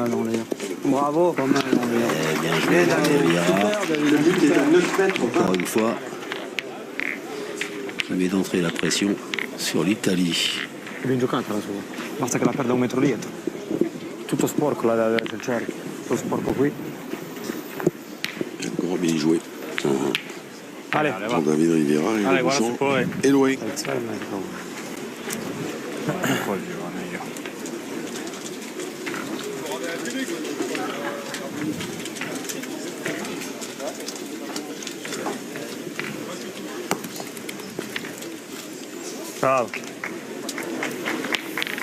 mal en l'air. Bravo. Pas mal en l'air. Bien joué, David. Le but est à 9 mètres. Encore une fois, qui met d'entrée la pression sur l'Italie. È ben giocata la sua. Basta che la perda un metro dietro. Tutto sporco là del cerchio. Tutto sporco qui. Encore bien joué. Ale, Pour David Rivera et le bouchon est loin. Bravo.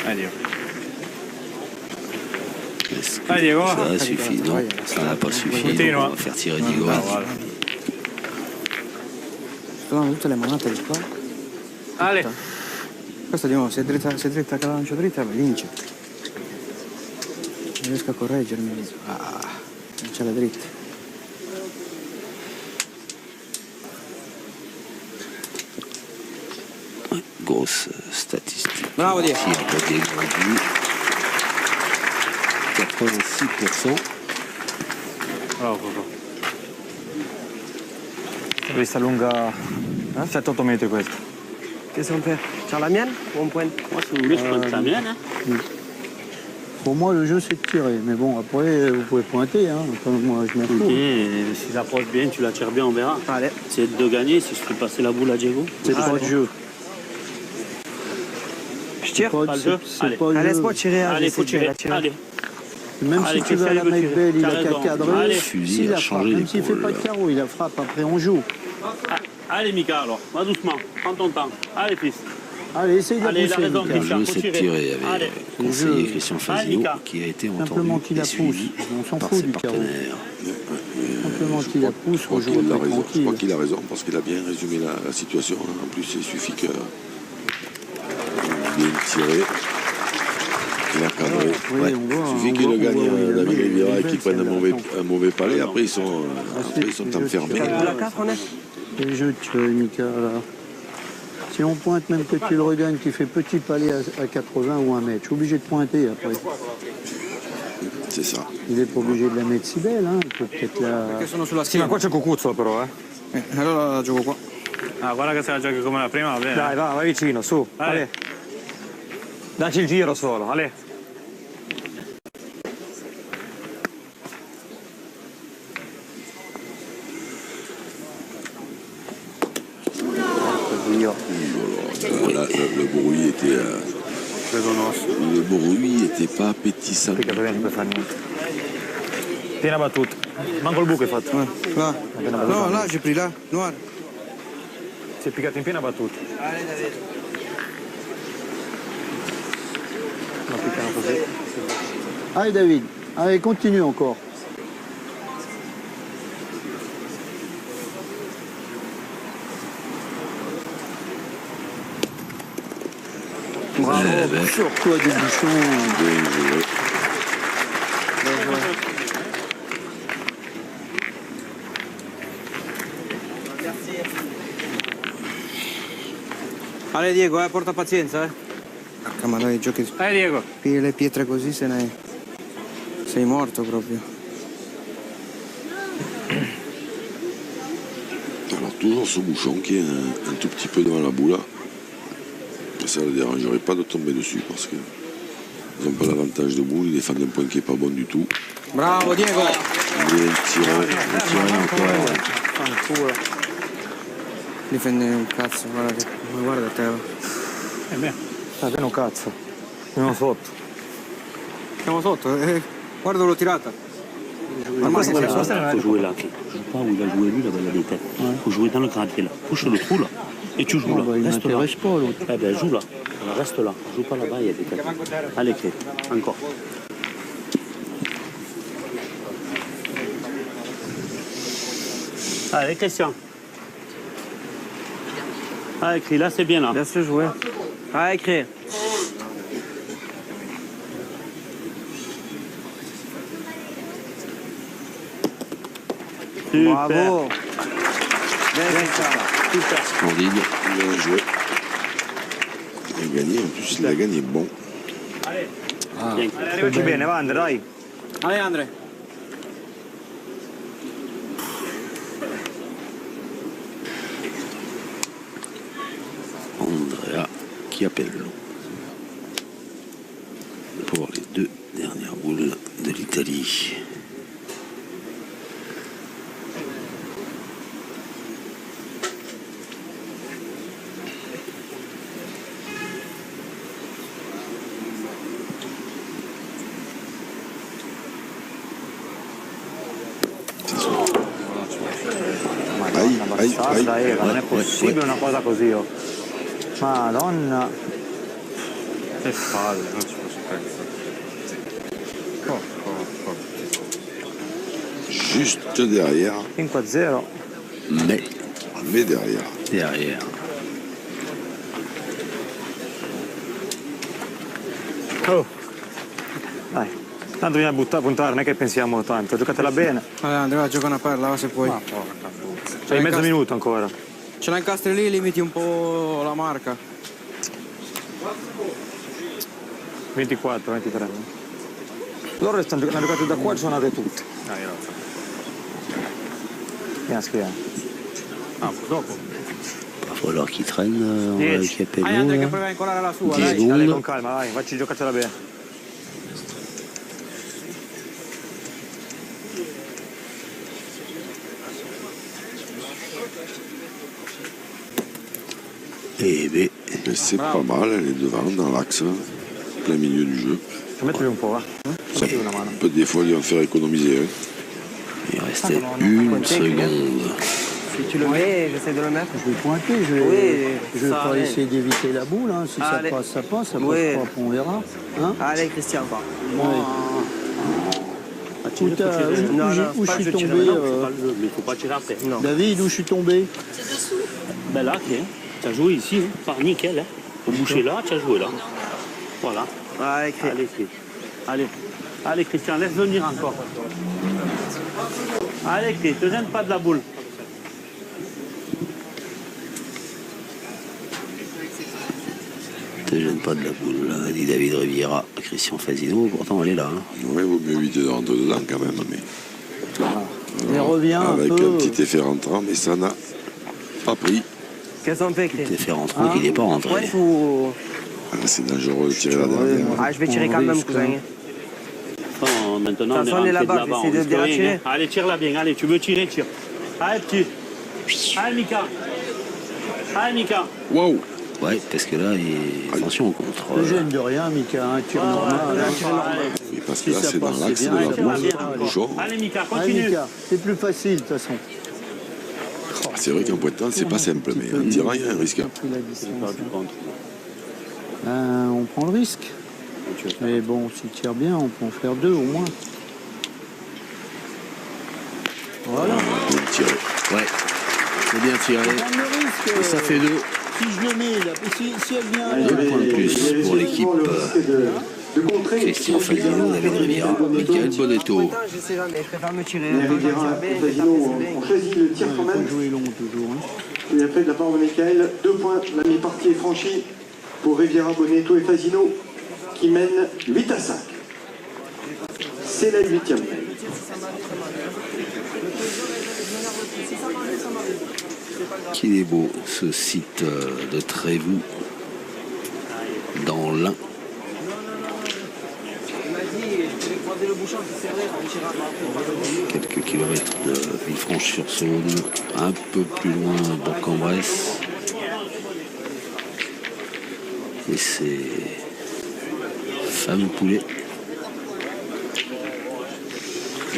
Allez. Allez, Diego. Ça suffit, non? Ça n'a pas suffi. On va faire tirer Diego. Sono tutte le monate di qua. Ale. Questo di nuovo, se dritta che la lancio dritta, vince. Non riesco a correggermi. Non c'è la dritta. Grosse statistique. Bravo Diego. Ici, on peut dégrader 86%. Bravo. Questa lunga 7-8 metri questa. Qu'est-ce qu'on fait? Sur la mienne ou on pointe? Moi, si vous voulez, je pointe la mienne. Pour moi, le jeu, c'est de tirer. Mais bon, après, vous pouvez pointer. Hein. Enfin, moi, je m'en fous. Ok, et si ça approche bien, tu la tires bien, on verra. Allez. C'est de gagner, si je fais passer la boule à Diego. C'est pas le jeu. Je tire. Pas le jeu. C'est Allez. pas le jeu. Laisse-moi tirer. Allez, faut tirer. Allez. Même Allez, si tu vas la Christian, mettre belle, il t'as a qu'à raison. cadrer. Allez. Fusil S'il a la frappe, changé même s'il ne fait l'épaule, pas de là. carreau, il la frappe, après on joue. Allez, Mika, alors. Va doucement. Prends ton temps. Allez, fils. Allez, essaye de la Allez, il a pousser, raison, Mika. Le Christian. jeu, faut c'est de tirer. tirer avec Allez. le conseiller Christian Allez, Fazio, Mika. qui a été Simplement entendu qu'il et la suivi pousse. On s'en par fout ses du carreau. partenaires. Simplement qu'il la pousse, Je on crois joue qu'il a après raison. Je tranquille. crois qu'il a raison parce qu'il a bien résumé la situation. En plus, il suffit que bien tirer. Il a cadré. Oui, Ouais. on voit, Il suffit on qu'il voit, le gagne on voit, il a David mis- Rivera et il qu'il fait prenne ça, un mauvais palais. Après, ils sont c'est enfermés. La 4, on est. Les jeux de tuer, Mika, là. Si on pointe, même que tu le regagnes, qui fait petit palais à 80 ou 1 mètre, je suis obligé de pointer après. C'est ça. Il n'est pas obligé de la mettre si belle, hein. Il peut peut-être la... Che sono sulla Sì, ma schiena. qua c'è Cucuzzolo però, Allora la gioco qua. Ah, guarda che se la giochi come la prima, va bene. Dai, vai vicino, su. Ale. Dacci il giro solo, Ale. Là, le bruit était. Le bruit était pas appétissant. Piccato bene, non puoi fare niente. Piena battuta. Manco il buco hai fatto. Là. No, là, j'ai pris là. Noir. Si è piccato in piena battuta. No, piccano così. Allez, David. Allez, continue encore. Bravo. Sur toi, des bouchons. Bien joué. Allez Diego, porta pazienza, Porca ma dai, giochi. Diego. Pigli le pietre così se ne. Sei morto proprio. Alors toujours ce bouchon qui est un tout petit peu devant la boule. Ça ne le dérangerait pas de tomber dessus parce que ils n'ont pas l'avantage de boule, ils défendent un point qui n'est pas bon du tout. Bravo Diego! Il est tiré encore. Fanculo. Difende un cazzo, guarda te. Bene un cazzo. Siamo sotto. Siamo sotto, guarda l'ho tirata. Il faut jouer là. Je sais pas où il a joué lui là-bas, il a des têtes. Il faut jouer dans le gravier là. Touche le trou là. Et tu joues là. Il Reste là. m'intéresse pas, l'autre. Eh ben joue là. Reste là. Joue pas là-bas, il y a des têtes. Allez, Clé. Encore. Allez, Christian. Ah, écrit, là c'est bien là. Laisse-le jouer. Ah, écrire. Super. Bravo. Super. Splendide, bien joué. Il a gagné, en plus il a gagné bon. Bien. Arrivaci bene, Vander, dai. Allez, André. Andrea qui appelle pour les 2 dernières boules de l'Italie. Eva, non è possibile una cosa così. Oh. Madonna. Che palle, non ci posso credere. Juste derrière, 5-0. mais derrière. Derrière. Oh. Dai, tanto bisogna puntare, non è che pensiamo tanto, giocatela bene. Allora, Andrea, gioca una palla, se puoi. C'hai mezzo minuto ancora. Ce la incastri lì, limiti un po' la marca. 24, 23. Loro hanno giocato da qua e sono andate tutte. Vieni a schiena. Ah, dopo. Va falloir qu'il traîne avec Capello. Dai, Andrea, che prova a incolare la sua, 10 dai. Dai, secondi. con calma, vai, facci giocatela bene. Eh beh, Mais c'est pas mal, elle est devant dans l'axe, plein milieu du jeu. Mettili un po', va. Mettili una mano. Peut des fois lui en faire économiser. Hein. il restait 1 seconde. Si tu le mets, j'essaie de le mettre. Je vais pointer, je vais pas essayer d'éviter la boule. Hein. Si ça passe, ça passe. Ça passe pas, on verra. Hein. Allez, Christian, va. Où je suis tombé Mais il ne faut pas tirer après. David, où je suis tombé? Ben là, tiens, tu as joué ici, hein. Pas nickel. Hein. Faut boucher là, tu as joué là. Voilà. Allez, Christian. Allez, allez. Allez, Christian, laisse venir encore. Allez, Christian, ne te gêne pas de la boule. Ne te gêne pas de la boule, dit David Riviera. Christian Fasino, pourtant elle est là. Hein. Ouais, il vaut mieux éviter de rentrer dedans quand même. Mais... Mais reviens avec un peu. un petit effet rentrant, mais ça n'a pas pris. Qu'est-ce qu'on fait, Christian? T'es fait rentrant qu'il n'est pas rentré. Ouais, faut... Ah, c'est dangereux de tirer la dernière. Ah, je vais tirer quand même, cousin. Enfin, maintenant, Ça on est sonne là-bas, rentré de l'avant. j'essaie de bien la tirer. Hein. Allez, tire-la bien. Allez, tu veux tirer, tire. Allez, petit. Allez, Mika. Allez, Mika. Waouh! Ouais, parce que là, attention au contre. Ne gêne de rien, Mika. Un tir normal. Mais parce que Si là, ça c'est dans passe, l'axe c'est de bien, la ça boule, passe bien. pas. bouchon. Allez, Mika, Allez, continue. Mika, c'est plus facile de toute façon. Ah, c'est vrai qu'en pointant, c'est pas simple, mais en tirant, il y a un risque. On a pris la distance, Faire du hein. contre. On prend le risque. Mais bon, s'il tire bien, on peut en faire 2 au moins. Voilà. Bien tiré. Ouais, c'est bien tiré. Prendre le risque. Et ça fait 2. Si je le mets, là, si elle vient là, 2 points de plus pour l'équipe. Christian Fasino, David Riviera, Michael Bonetto. J'essaie jamais, je préfère me tirer. On choisit le tir quand il même. faut jouer long toujours. Hein. Et après, de la part de Michael, 2 points. La mi-partie est franchie pour Riviera, Bonetto et Fasino qui mènent 8-5. C'est la 8e. Qu'il est beau ce site de Trévoux dans l'Ain. Quelques kilomètres de Villefranche-sur-Saône, un peu plus loin Bourg-en-Bresse. Et c'est fameux poulet.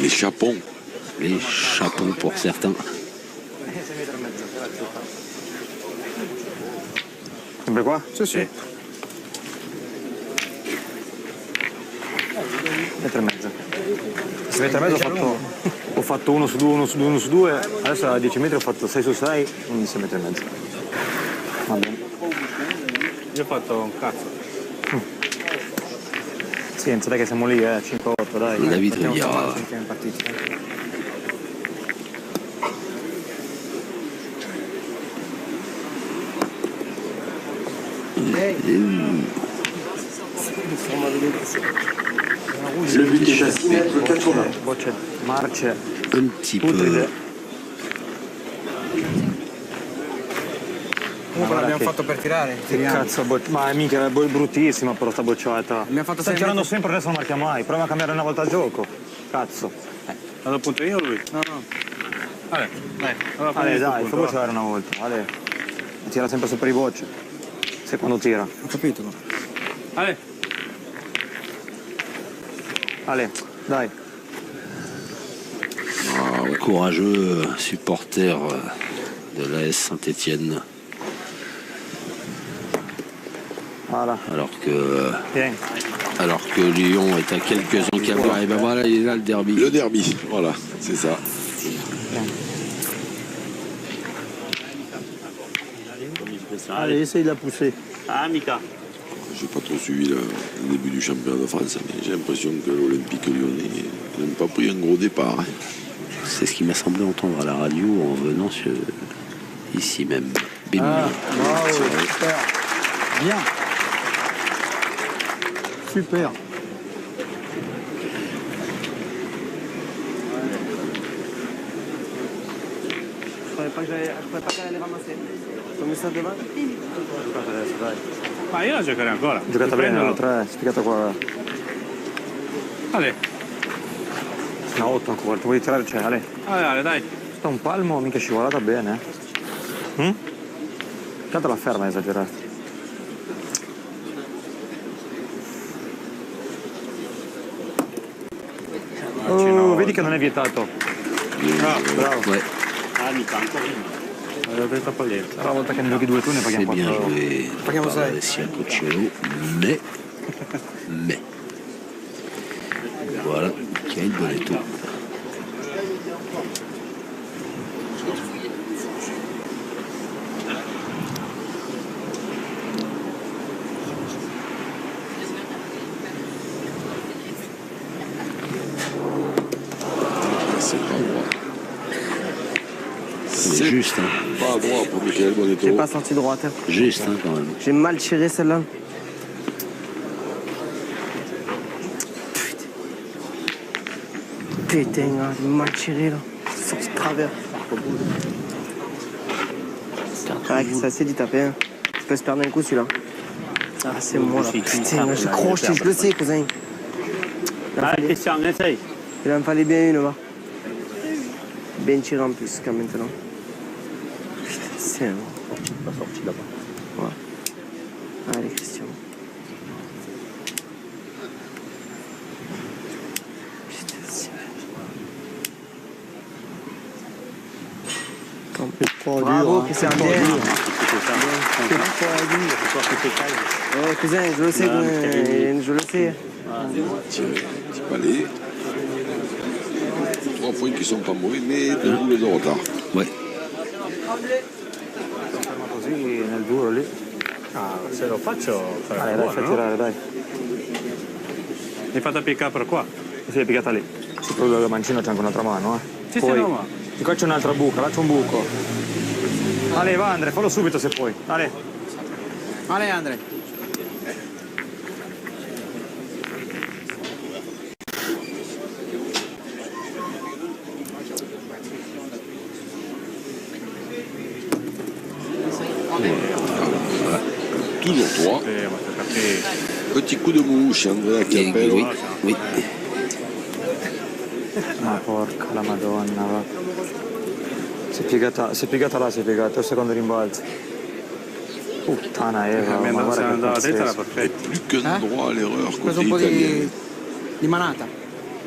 Les chapons. Les chapons pour certains. Sempre qua? Sì, sì. 1,5 metri. 1,5 ho fatto 1 su 2, 1 su 2, 1 su 2. Adesso a 10 metri ho fatto 6 su 6, quindi 6,5 metri. Va bene. Io ho fatto un cazzo. Sì, non che siamo lì, 5-8, dai. David Partiamo Riviera. in partita. Le but est à 6 mètres 80. Bocce, marce, Un petit peu. putride. Comunque l'abbiamo fatto per tirare. Che cazzo, ma mica è bruttissima però sta bocciata. Abbiamo fatto Stai 6 tirando metri. sempre, adesso non marca mai. Prova a cambiare una volta il gioco. Cazzo. Vado appunto io o lui? No, no. Vabbè, dai. Allora Ale, prendi dai, il fai punto, bocciare una volta. Ale, tira sempre sopra i bocce. Se quando tira. Ho capito. va. Ale, Ale, dai. Courageux supporter de l'AS Saint-Étienne. Voilà. Vieni. Alors que Lyon est à quelques encablures. Et ben voilà, il est là le derby. Le derby, voilà, c'est ça. Allez, essaye de la pousser. ah, amica. J'ai pas trop suivi le début du championnat de France, mais j'ai l'impression que l'Olympique lyonnais n'a pas pris un gros départ. Hein. C'est ce qui m'a semblé entendre à la radio en venant ici même. Béni. Bravo, super. Bien. Super. Je pouvais pas qu'elle les ramasser. Comme ça devant. Ma io la giocherei ancora. Giocata bene, Prendilo. la 3, spiegata qua. Ale, Una 8 ancora, tu vuoi tirare? Cioè, Ale. Ale, dai. Sta un palmo, mica scivolata bene. Tanto la ferma è esagerata. Oh, vedi che non è vietato. Bravo. Ouais, Amica, ancora io. Avevo detto palletto. Sarà la volta che ne giochi 2 tu ne c'est paghiamo bien 4 euro. joué Paghiamo par sei. Alessia Coccelo, mais voilà, qui a une bonne étoile. C'est pas droit. C'est juste, hein. Pas droit pour Michael Bonetto. J'ai pas sorti droite. Hein. Juste, hein, quand même. J'ai mal tiré celle-là. Putain, hein, j'ai mal tiré là. C'est sorti de travers. Ouais, c'est assez d'y taper. Hein. Je peux se perdre un coup celui-là. Ah, c'est moi là. Putain, là, j'ai croché, je le sais, cousin. Dai, Cristiano, essaye. Il en fallait bien une, va. Bien tiré en plus, jusqu'à maintenant. Putain, c'est un. Pas sorti là-bas. Ouais. Allez, Christian. Putain, c'est Pas bravo, dur, hein. Christian. C'est pas Bien. dur. Ouais, cousin, je le sais, cousin, je le sais. Petit palais. 3 points qui sont pas mauvais, mais 2 boules de retard. Ouais. Così nel duro lì. Ah, se lo faccio, Dai, farà dai, fai buono, no? tirare, dai. Mi fate piccare per qua. Si è piegata lì. Sopra la mancina c'è anche un'altra mano, Sì, Poi, no, ma. di qua c'è un'altra buca, là c'è un buco. Ale, va Andre, fallo subito se puoi. Ale. Ale, Andre. Toujours 3. Ma sto capendo. Petit coup de mouche, Andrea qui Et- appelle. oui, oui. Ma porca la madonna, va. Si è piegata là, si è piegata, il secondo rimbalzo. Puttana Eva, ma Se guarda che andava a destra era pazzesco. perfetto. Plus qu'un droit à l'erreur Ho preso côté un po' italien. di manata.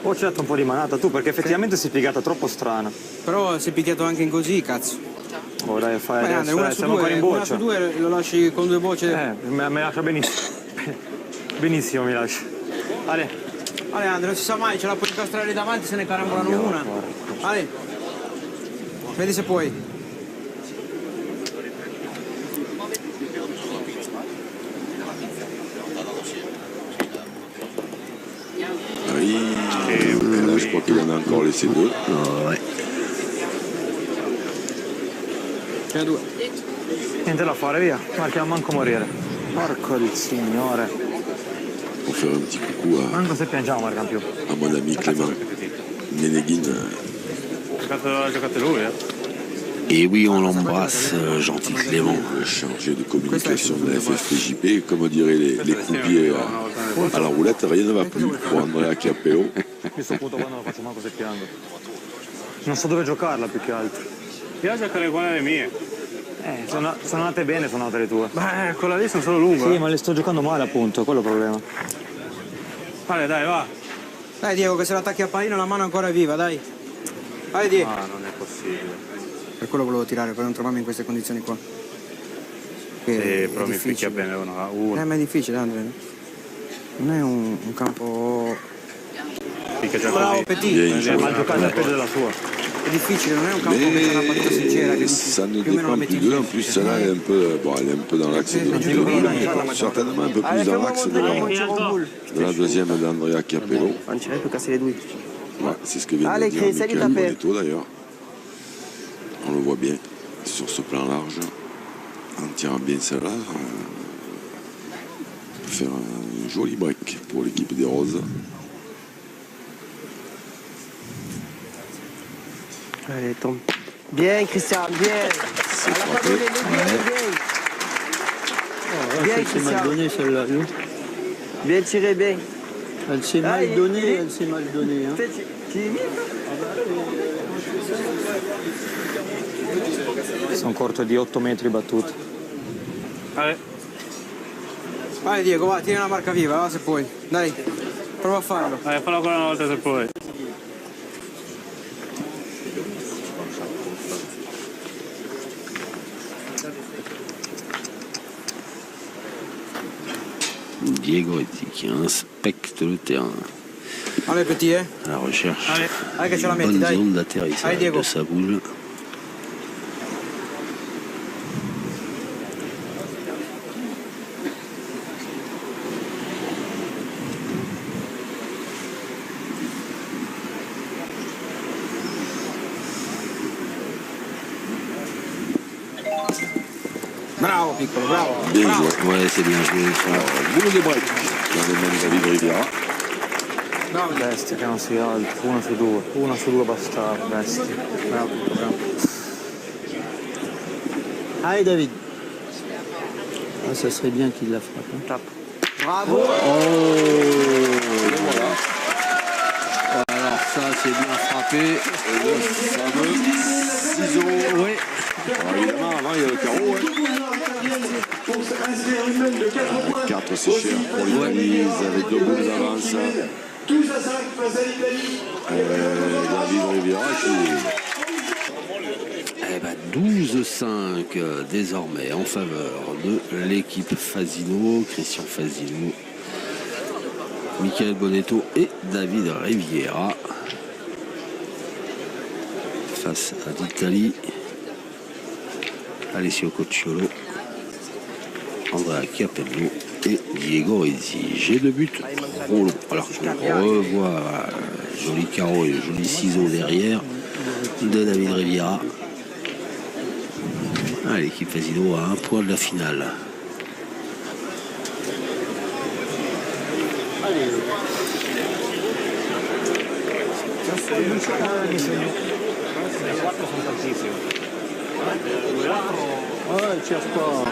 Oh, c'è dato un po' di manata tu, perché effettivamente si è piegata troppo strana. Però si è picchiato anche in così, cazzo. Oh dai, fai Vai, Andre, adesso, una su siamo ancora in due, una boccia. su due lo lasci con 2 bocce. Me lascia benissimo. Benissimo mi lascia. Ale. Ale, Andre, non si sa mai, ce la puoi incastrare lì davanti, se ne carambolano una. Ale, vedi se puoi. Oui. Et là, je crois qu'il en a encore laissé 2. Ah, ouais. Ce ne 2. Niente da fare, via. Marchiamo manco morire. Porco di signore. pour faire un petit coucou Manco se piangiamo Marcampio. à mon ami Clément Ménéguine. Giocate lui, Et oui, on l'embrasse, gentil Clément. Le chargé de communication de la FFPJP, comme diraient les croupiers à la roulette, rien ne va plus pour Andrea Chiappello. Io sto punto quando non faccio manco se piango. Non so dove giocarla più che altro. io giocare con le mie. Sono andate bene, sono andate le tue. Ma quella lì sono solo lungo. Sì, ma le sto giocando male appunto, quello è il problema. Vale, dai, va. Dai Diego che se l'attacchi a pallino la mano ancora è viva, dai. Vai Diego. Ah, non è possibile. Per quello volevo tirare, per non trovarmi in queste condizioni qua. Che Sì, però mi picchia bene una. Ma è difficile, Andrea. Non è un campo... Picchia già Bravo così. Petit. Ma giocare al peggio della sua. È difficile, non è un campo che fa una partita sincera. Che Mais ça ne più o meno la dépend metti plus in d'eux. En plus, celle-là, elle est un peu dans l'axe de certainement un peu plus dans l'axe de la deuxième d'Andrea Chiappello. Non ci più casser le due. Ouais, c'est ce que vient de Allez, dire Chris, salut, Michael tapé. Bonetto d'ailleurs. On le voit bien sur ce plan large. En tirant bien celle-là, faire un joli break pour l'équipe des Roses. Allez, tombe. Bien, Christian, bien. C'est frappé. Bien, Elle s'est mal Christian. donnée celle-là. Hein. Bien tiré, bien. Elle s'est mal donnée, elle s'est mal donnée. Hein. Tu es vite. Sono corto di 8 metri battute. Vale. Vai Diego, vai, tieni la marca viva, va se puoi. Dai, prova a farlo. Dai, fallo ancora una volta se puoi. Diego qui inspecte le terrain Allez Petit, à la recherche Allez che ce la d'une metti, bonne dai. zone d'atterrissage Allez, Diego. de sa boule. Bravo piccolo, bravo. Bien bravo. joué. Ouais, c'est bien joué. Boule de break dans les mains de David Riviera. Bestia che non si alza, 1 su 2 basta, bestia. Bravo, bravo. Allez David. Ah, ça serait bien qu'il la frappe. Hein. Bravo. Alors ça, c'est bien frappé. Le fameux ciseau. Oui. Alors, évidemment, avant, il y a le carreau. Pour inscrire une mène de 4 points. 4, c'est cher pour l'Italie avec 2 boules d'avance. 12 à 5 face à l'Italie. David Riviera qui... Eh ben 12-5 désormais en faveur de l'équipe Fasino, Christian Fasino, Michael Bonetto et David Riviera face à l'Italie, Alessio Cocciolo, Andrea Chiappello et Diego Rizzi. J'ai 2 buts trop longs. Alors qu'on revoit joli carreau et joli ciseau derrière de David Riviera. Ah, l'équipe Fasino à 1 point de la finale. Ouais, cherche pas.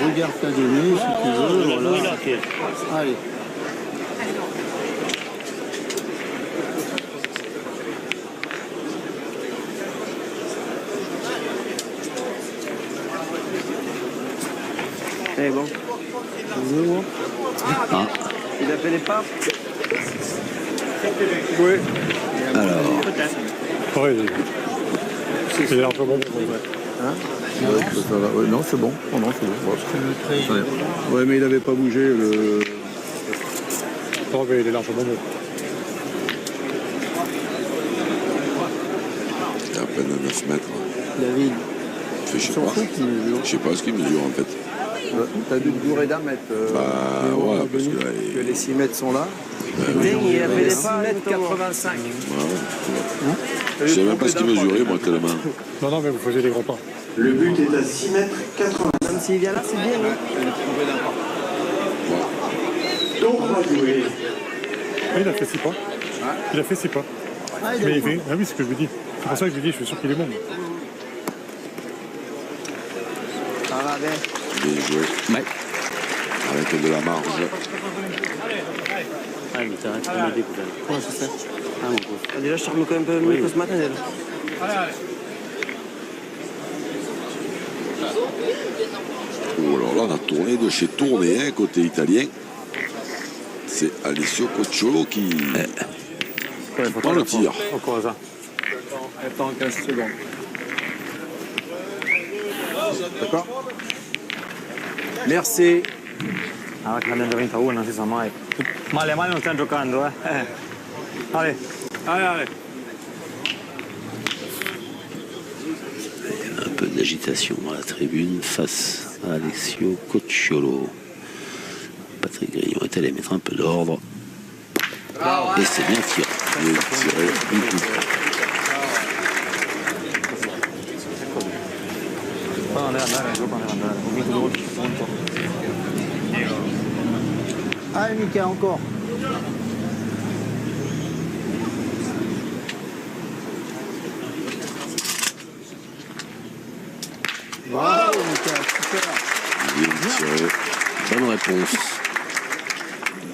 Regarde ta donnée si tu veux. Voilà. Allez. C'est bon. Ah, Il appelait pas. alors, Oui, c'est largement non, c'est bon. Oh, non, c'est bon. Ouais, mais il n'avait pas bougé le. Non, mais il est largement bon. Il y a à peine 9 mètres. David. Je sais pas. Je sais pas ce qu'il mesure en fait. T'as dû te gourer d'un mètre. Bah ouais, parce que là, Que les 6 mètres sont là. Il appelait pas. 85. je sais même pas ce qu'il mesurait moi tellement. Non, non, mais vous faisiez des gros pas. Le but est à 6 mètres 80. Même s'il vient là, c'est bien. Oui. Donc, on va jouer. Il a fait 6 pas. Il a fait 6 pas. Mais il fait... Ah oui, c'est ce que je lui dis. C'est pour ça que je lui dis, je suis sûr qu'il est bon. Ça va bien. Bien joué. Ouais. Avec de la marge. Ah, mais t'arrêtes de m'aider, putain. Ouais, c'est ça. Ah, mon pauvre. Ah, déjà, je te remets quand même un peu mieux que ce matin, déjà. Oh là là, on a tourné de chez Tourné, hein, côté italien. C'est Alessio Cocciolo qui prend le tir. Encore ça. Attends 15 secondes. D'accord? Merci. Ah, che andando 21 non si sa mai. Ma le mani non stanno giocando, eh. Allez, allez, allez. Un peu d'agitation dans la tribune face à Alessio Cocciolo. Patrick Grignon est allé mettre un peu d'ordre. Et c'est bien tiré. Bien tiré du coup. Poi non deve andare, dopo non deve andare. Ho vinto 12 punti. Allez, Mika, encore. Bravo, Mika, super. Bien tiré. Bonne réponse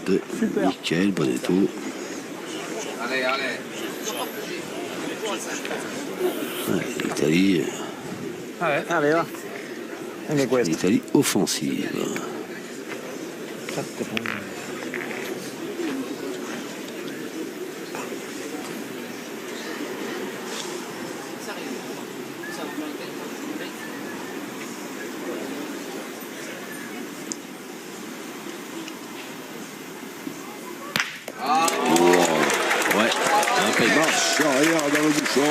de Michael Bonetto. L'Italie, Allez, va. E questo. l'Italie offensive. Ouais, un peu de Marche arrière dans le bouchon.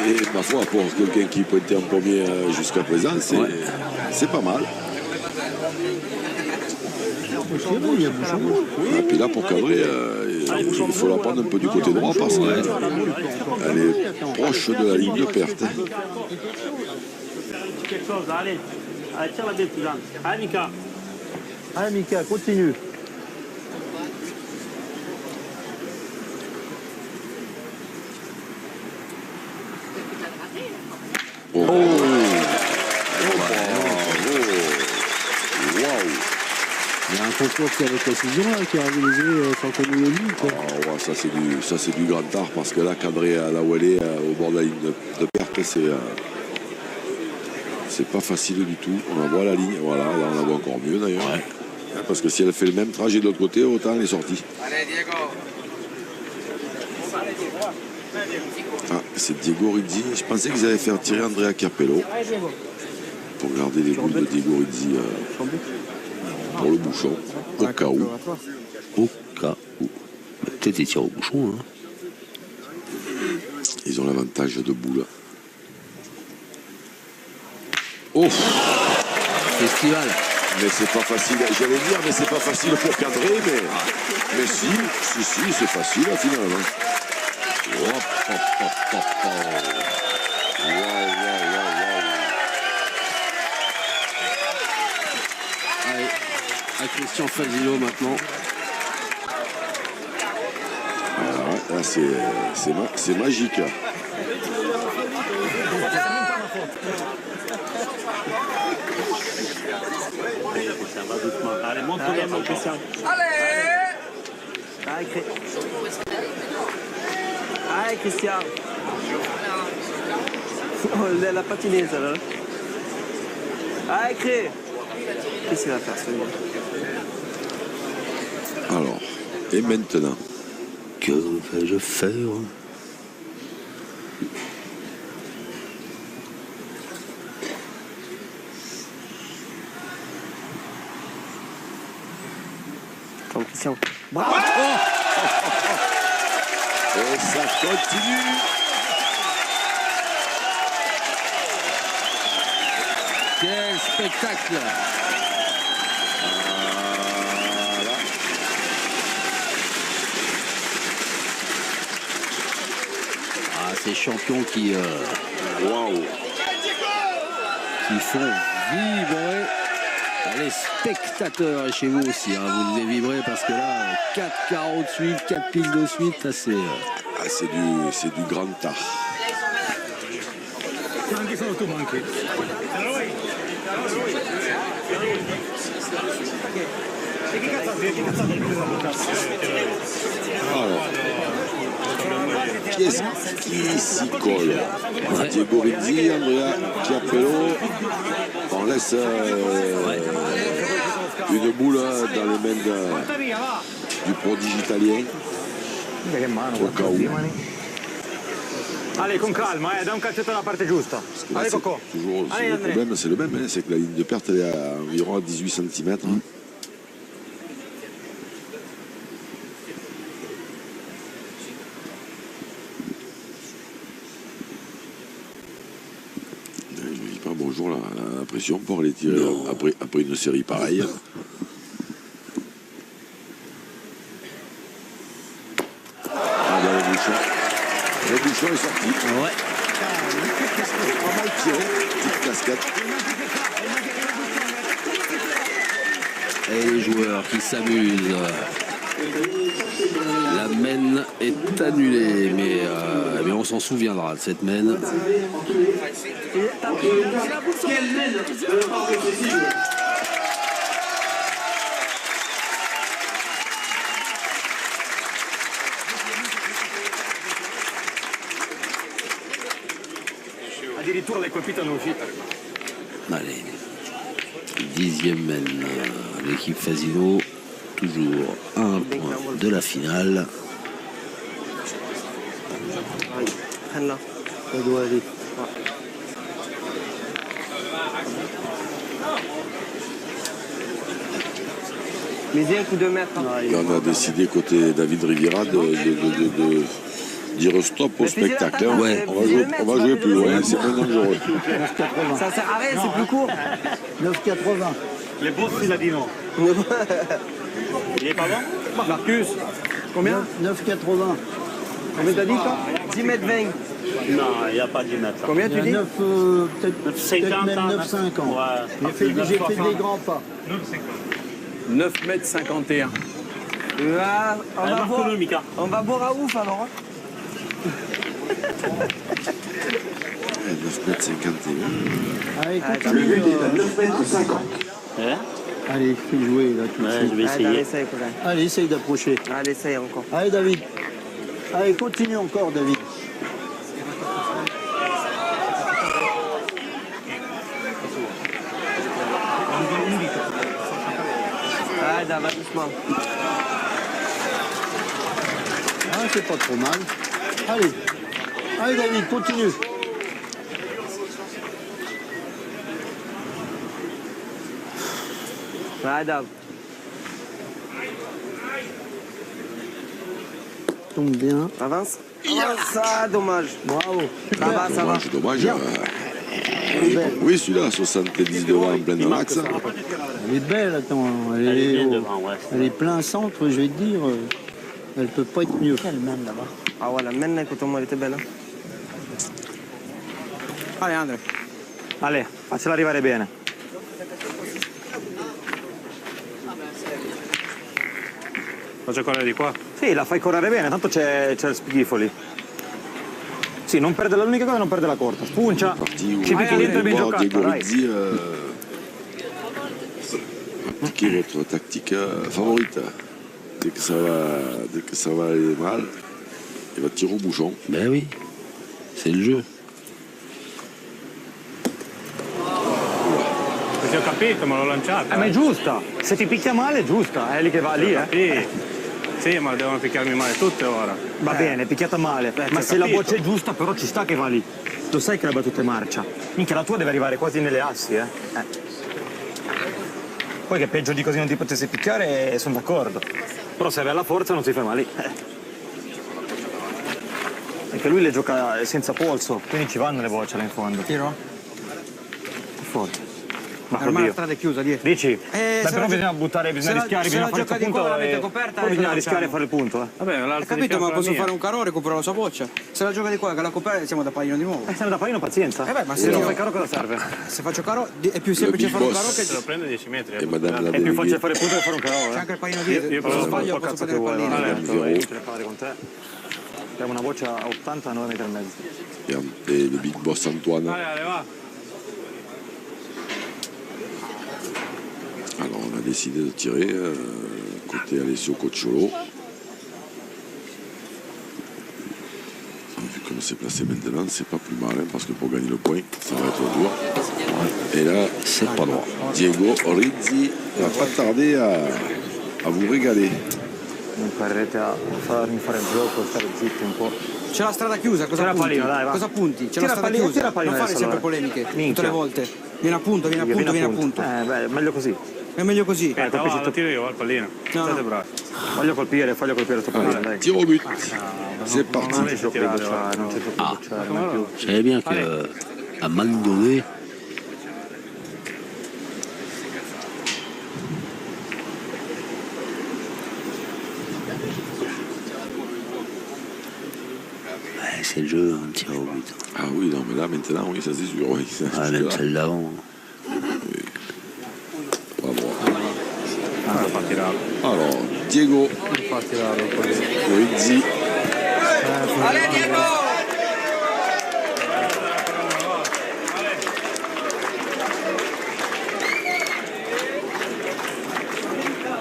Et ma foi, pour quelqu'un qui pointait en premier jusqu'à présent, c'est pas mal. Et puis là, pour cadrer, il faut la prendre un peu du côté droit parce qu'elle est proche de la ligne de perte. Quelque chose, allez. Allez, tiens la bête, Jean. Allez, Mika. Allez, Mika, continue. Oh. Waouh. Il y a un concours qui est avec précision là, qui a réalisé sans qu'on ait lu. Ah ouais, ça c'est du grand art parce que là, cadré à la où elle est, au bord de la ligne de perte, c'est pas facile du tout. On la voit la ligne, voilà, là on la voit encore mieux d'ailleurs. Ouais. Parce que si elle fait le même trajet de l'autre côté, autant elle est sortie. Ah, c'est Diego Rizzi. Je pensais qu'ils allaient faire tirer Andrea Capello pour garder les boules de Diego Rizzi pour le bouchon, au cas où. Au cas où. Peut-être ils tirent au bouchon. Hein. Ils ont l'avantage de boules. Oh! Festival. Mais c'est pas facile, j'allais dire, mais c'est pas facile pour cadrer, mais si, c'est facile finalement. Hop, hop, hop, hop, hop. Wow. Allez, à Christian Fazilo maintenant. Là, c'est magique. Ça va doucement. Allez, montre-le, mon Christian. Allez, Christian. Oh, elle a patiné, ça, là. Allez, Cré. Qu'est-ce qu'il va faire, celui-là? Alors, et maintenant? Que vais-je faire? Attends, Christian. Bravo! Et ça continue! Quel spectacle! Voilà. Ah, ces champions qui Waouh! font vibrer Les spectateurs et chez vous aussi, hein, vous devez vibrer parce que là, 4 carreaux de suite, 4 piles de suite, là c'est... Ah, c'est du grand art. Alors, qu'est-ce qui s'y colle? Diego Rizzi, Andrea Chiappello. On laisse une boule dans les mains du prodige italien. Au cas où. Allez, con calma, dai un calcetto dalla parte giusta. Allez, Coco. Toujours le problème, c'est le même, hein, c'est que la ligne de perte elle est à environ 18 cm. Je me dis pas bonjour, la pression pour les tirer après une série pareille. Ah ben le bouchon est sorti. Ouais. Pas mal tiré, petite casquette. Et les joueurs qui s'amusent. La mène est annulée, mais on s'en souviendra de cette mène. Addirittura l'hai colpita in uscita. Allez, 10e mène. L'équipe Fasino, toujours à un point de la finale. Prenne-la. Ça doit aller. Misez un coup de mètre. Là, on a décidé côté David Riviera de dire stop au spectacle. Hein. Ouais. On va jouer plus loin, c'est moins dangereux. Ça sert à rien, c'est plus court. 9,80. Le boss il a dit non. Il est pas bon? Marcus, combien? 9,80. Combien t'as dit toi? 10 mètres 20. Non, il n'y a pas 10 mètres. Combien tu dis? 9, peut-être même 9,50. Ouais. J'ai fait des grands pas. 9 mètres 51. Ah, Marque-le, Mika. on va boire à ouf alors. Hein. 9 mètres 51. Allez, Le continue. but est à 9 mètres 50. Hein? Allez, fais jouer là tout de Ouais, suite. je vais Allez, essayer. essaye, cousin. Allez, essaye d'approcher. Allez, essaye encore. Allez, David. Allez, continue encore, David. Allez, David, doucement. Ah, c'est pas trop mal. Allez. Allez, David, continue. Allez, David. Tombe bien. Avance. Avance, ah, dommage. Bravo. Ça va, ça va. Dommage. Elle est belle. Oui, celui-là, 70 devant en pleine max. Elle est belle, attends. Elle est bien devant, ouais. Elle est plein centre, je vais te dire. Elle peut pas être mieux. Quelle main là-bas. Ah ouais, la main là, écoute-moi, elle était belle. Hein. Allez, Andre. Allez, faccela arrivare bene. Faccio correre di qua? Sì, la fai correre bene, tanto c'è il Spighifoli. Sì, non perde l'unica cosa, non perde la corta. Spuncia, ci picchi dentro e ben giocata, Diego dai. Rizzi, appliquez votre tactique favorite. Dès que ça va aller mal, il va tirer au bouchon. Ben oui, c'est le jeu. Perché ho capito, ma l'ho lanciata. Ma è giusta, se ti picchia male è giusta, è lì che va lì, Sì, ma devono picchiarmi male tutte ora. Va bene, picchiata male, ma se la boccia è giusta però ci sta che va lì. Lo sai che la battuta è marcia. Minchia, la tua deve arrivare quasi nelle assi, Poi che peggio di così non ti potessi picchiare, sono d'accordo. Però se aveva la forza non si ferma lì. Perché lui le gioca senza polso, quindi ci vanno le bocce là in fondo. Tiro? Forte. Ma ormai la oddio. strada è chiusa, dietro. Dici? Beh, se però la bisogna buttare, bisogna se la- rischiare, se bisogna la fare il gioca di punto qua, la mette e coperta, poi bisogna la rischiare facciamo. e fare il punto. Vabbè, Hai l'altro capito, ma posso fare un caro, recupero la sua boccia. Se la gioca di qua, che la coperta, siamo da Palino di nuovo. Siamo da Palino, pazienza. Beh, ma Se se non io- fai caro cosa serve? Se faccio caro, è più semplice Big fare un Boss. caro che Se lo prende 10 metri. E Madame la È più facile déléguée. fare il punto che fare un caro. c'è anche il Palino dietro. Io Se posso fare sbaglio un po' posso cazzo che prendere il vuoi, pallino. vabbè, Madame tanto è Véro. inutile parlare con te. Abbiamo una voce a 89 metri e mezzo. Et le Big Boss Antoine. Allez, va. Alors on a décidé de tirer côté Alessio Cocciolo. Vu comme c'est placé maintenant, c'est pas plus mal, hein, parce que pour gagner le point, ça va être dur. Et là, c'est pas droit. Diego Rizzi va pas tarder à vous régaler. Non imparerete a farmi fare il gioco, stare zitti un po'. C'è la strada chiusa, cosa Tira punti? pallino, dai, va. Cosa punti? C'è Tira la strada pallino, chiusa. tira pallino Non fare adesso, sempre allora. polemiche Minchia. tutte le volte. Vieni a punto, vieni a punto, vieni a punto. Beh, meglio così. È meglio così. Aspetta, va, lo tiro io, va il pallino. State bravi. Voglio colpire sto pallino, dai. Tiro au but. C'est parti. Non riesci a tirare, va. Non c'è troppo bocciare, non è più. Je savais bien qu'à un moment donné, ouais, c'est le jeu, un tir au but. Ah oui, non, mais là maintenant, oui, ça c'est sûr. Oui, ça, Ah, c'est même là. celle d'avant. Bravo. Ah, lo fa tirare. Alors, Diego Rizzi.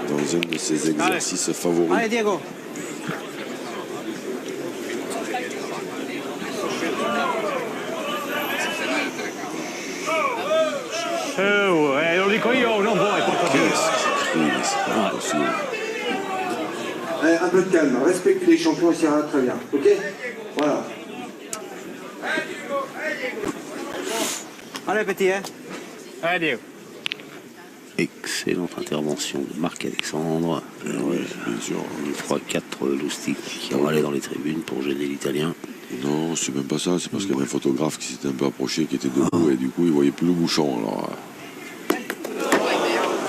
Dans un de ses exercices favoris. Allez Diego. Lo dico io, non vuoi, porca Qu'est-ce qu'il crie, mais c'est pas possible. Allez, un peu de calme, respectez les champions et ça ira très bien, ok? Voilà. Allez petit, Diego. Excellente intervention de Marc-Alexandre. Oui, bien sûr. Les 3-4 loustiques qui ont allé dans les tribunes pour gêner l'Italien. Non, c'est même pas ça, c'est parce qu'il y avait un photographe qui s'était un peu approché, qui était debout, et du coup, il voyait plus le bouchon. Alors,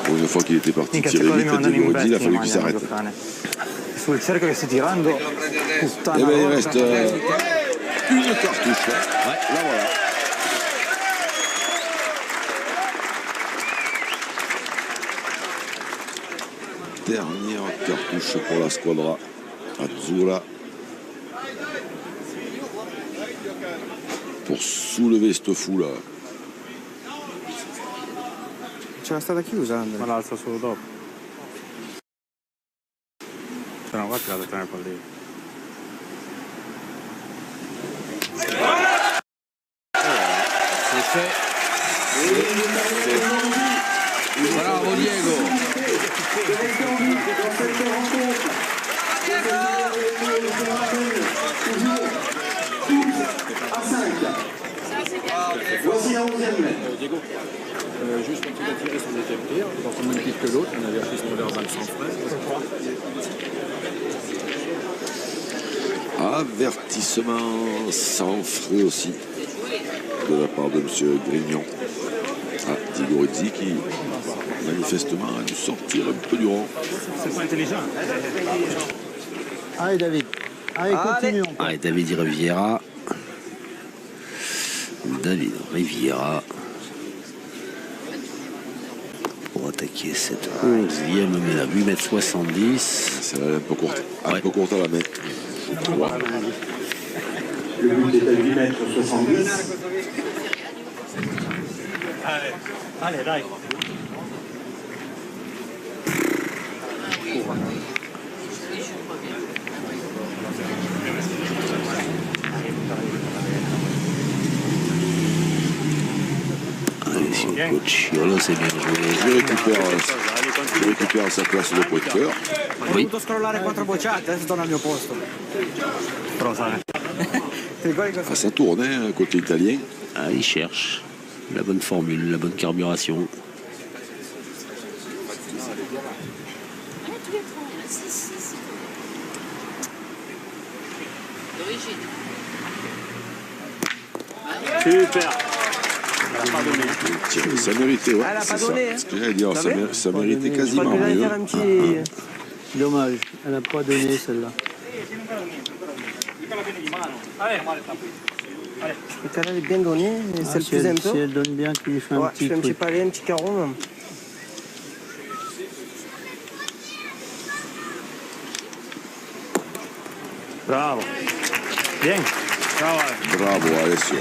une fois qu'il était parti Minchia, tirer secondo vite, me andano Diego in Rizzi, il a bestia fallu qu'il s'arrête. Mario cane. Sul cerchio che stai tirando, puttana. Eh ben, il porca. reste une cartouche. Là, voilà. Dernière cartouche pour la squadra Azzurra. Pour soulever cette foule. C'è la strada chiusa, Andrea. Ma l'alza solo dopo. Se no, qua tirato tre nel pallino. Bravo Diego. À 5. Voici la 11e mètre. Juste quand il a tiré son deuxième tir, dans le même tir que l'autre, un avertissement verbal sans frais. Avertissement sans frais aussi de la part de M. Grignon. Ah, Diego Rizzi qui manifestement a dû sortir un peu du rang. C'est pas intelligent. Allez David, allez continue encore. Allez, David Riviera. David Riviera. Pour attaquer cette 11e, mais à 8,70 m. C'est un peu courte, Ouais. un peu courte à la main. Wow. Le but est à 8 mètres 70. Allez, dai. Alessio Cocciolo, c'est bien joué. Je récupère sa place de pointeur. Ho dovuto scrollare 4 bocciate, adesso torno al mio posto. Ti ricordi cosa? Ah, ça tourne hein, côté italien. Ah, il cherche la bonne formule, la bonne carburation. Super. Tiens, ça méritait, ouais. Elle a pas c'est donné, ça. hein. Ce que j'allais dire, T'as ça, vu ça méritait Je quasiment crois que j'allais mieux. faire un petit... Dommage, elle n'a pas donné celle-là. Le canal est bien donné, c'est le si plus elle, un peu. si elle donne bien, tu lui fais un Ouais, petit je fais un petit truc. palais, un petit carreau même. Bravo. Bien. Bravo Alessio.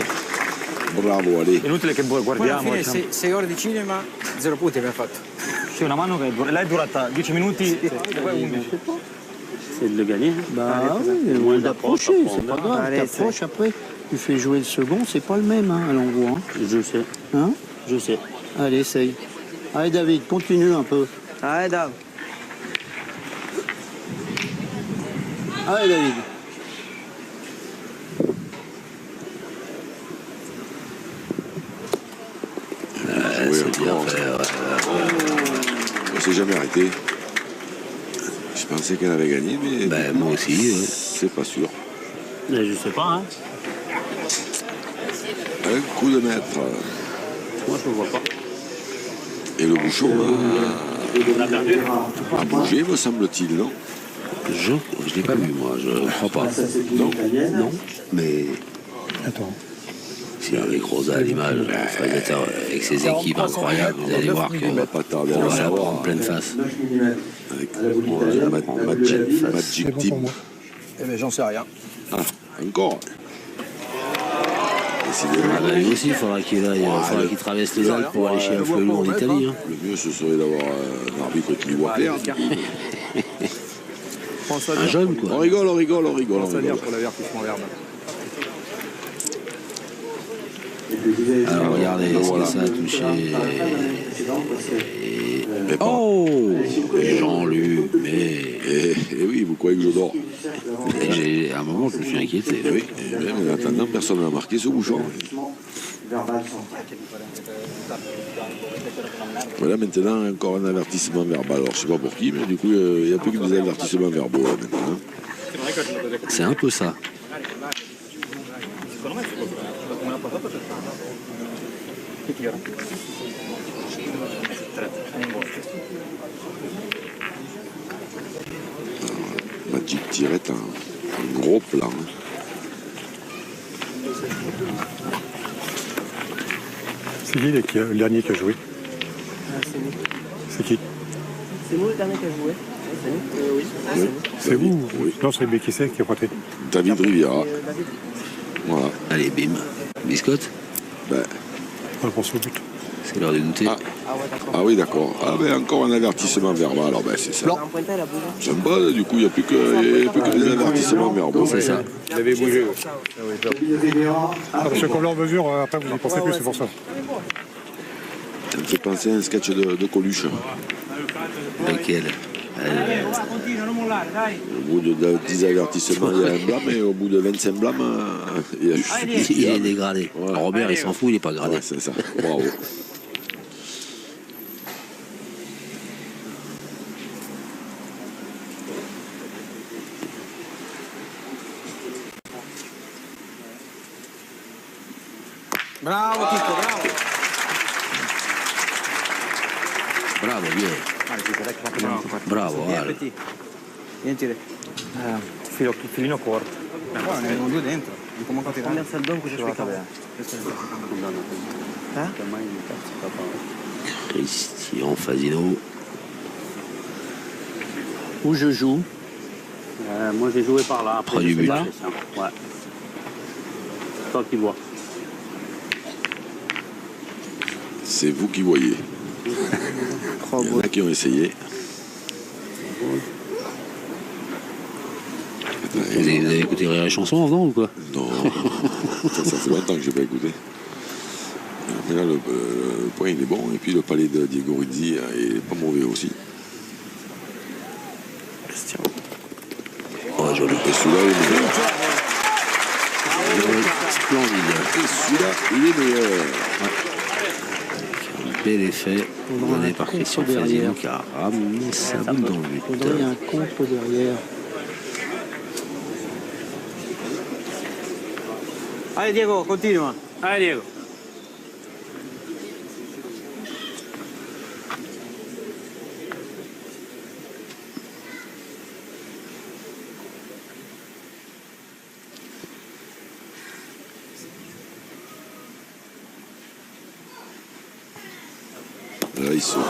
Bravo Ale. Inutile che Poi alla guardiamo. fine Diciamo. 6 ore di cinema, 0 punti abbiamo fatto. Sì, una mano che lei è durata 10 minuti. C'est de le gagner. Hein. Bah oui, ou d'approcher, c'est pas grave. Allez, T'approches après, tu fais jouer le second, c'est pas le même hein, à l'endroit. Hein. Je sais. Hein. Je sais. Allez, essaye. Allez David, continue un peu. Allez, Dave. Allez David. C'est bien fait, ouais. On s'est jamais arrêté. Je pensais qu'elle avait gagné, mais Ben, moi aussi. c'est pas sûr. Mais je sais pas. Hein. Un coup de maître. Moi, je ne vois pas. Et le bouchon a bougé, me semble-t-il, non? Je ne l'ai pas vu, moi, je crois pas. Non. Non, mais Attends. si avec Rosa à l'image, le réalisateur avec ses équipes incroyables, vous allez voir On va pas tarder à qu'on le va l'avoir savoir. en pleine face. Avec C'est Magic bon Team. pour moi. Eh ben j'en sais rien. Ah, encore. Décidément, Ah ben, lui aussi, il faudra qu'il traverse les Alpes pour aller chez un fleuron en Italie. Hein. le mieux ce serait d'avoir un arbitre qui lui voit clair. Un jeune, quoi. On rigole, on rigole, on rigole. On Ça veut rigole. dire pour l'avertissement verbal. Alors regardez, Voilà. ça a touché. Mais pas. Oh Jean-Luc, mais Et oui, vous croyez que je dors? à un moment je me suis inquiété. Oui, et même en attendant, personne n'a marqué ce bouchon. Voilà, maintenant, encore un avertissement verbal. Alors, je sais pas pour qui, mais du coup, il n'y a plus que des avertissements verbaux là, maintenant. C'est un peu ça. Magic tirait un gros plan. C'est qui le dernier qui a joué? C'est nous. C'est qui? C'est nous le dernier qui a joué. C'est nous. Oui. C'est vous? Oui. Non, c'est Békissé qui a pointé. David Riviera. David. Voilà. Allez, bim. Biscotte, Ben, On pense au but. c'est l'heure de goûter. Ah. Ah ouais, d'accord. ah oui, d'accord. Ah ben, encore un avertissement verbal. Alors, ben, c'est ça. En pointé, elle a bougé. Sympa, là, du coup, il n'y a plus que des avertissements verbaux. C'est ça. Il avait bougé. Ah, parce que comme là en mesure, après vous y pensez plus, c'est pour ça. Ça me fait penser à un sketch de Coluche. Lequel Au bout de 10 avertissements, il y a un blâme, et au bout de 25 blâmes, il y a juste Il est dégradé. Ouais. Robert, il s'en fout, il n'est pas gradé. Ouais, c'est ça. Bravo. Bravo Chico, bravo. Bravo, bien. Bravo, Vieni Ale. Petit. Vieni Tire. Filino corto. Qua ne erano due dentro. Non come fate Combien ça te donne que je fais quand même? Hein? Christian Fasino. Où je joue. Moi, j'ai joué par là. Après, Près du je fais but. la pression. Ouais. Toi qui vois. C'est vous qui voyez. Il y en a qui ont essayé. Attends, Vous avez écouté Rire et Chanson en venant ou quoi? non, ça fait longtemps que je n'ai pas écouté. Mais là, le point il est bon, et puis le palais de Diego Rizzi il est pas mauvais aussi. Oh, joli. Et celui-là, il est meilleur. Splendide. Et celui-là, il est meilleur. Un bel effet donné par Christian Fasino qui a ramené sa boule dans le Il faudrait but. un contre derrière. Allez Diego, continua. Allez, Diego. Là, il sautait.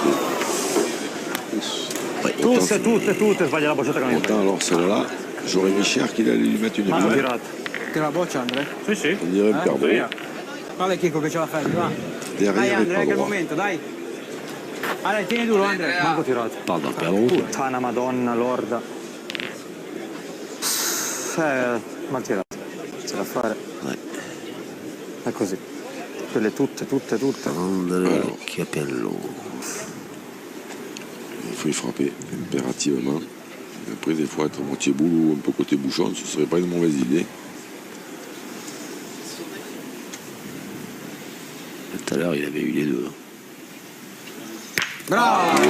Tutte sbaglia la bocciata che non Autant alors celle-là, j'aurais mis cher qu'il allait lui mettre une Manco bulle. tirata. Te la boccia, Andrea? Sì, sì. On dirait un perdreau. Guarda Chicco che ce la fai, va. Dai Derrière, il Andrea, n'est che è pas il droit. momento, dai. Allora, tieni duro Andrea. Manco tirata. Parle d'un perdreau. quoi. Puttana madonna lorda. Mal tirata. C'è da fare. È così. Quelle tutte. Andrea Capello. Il faut y frapper impérativement. Après, des fois, être moitié boule ou un peu côté bouchon, ce serait pas une mauvaise idée. Tout à l'heure, il avait eu les deux. Bravo!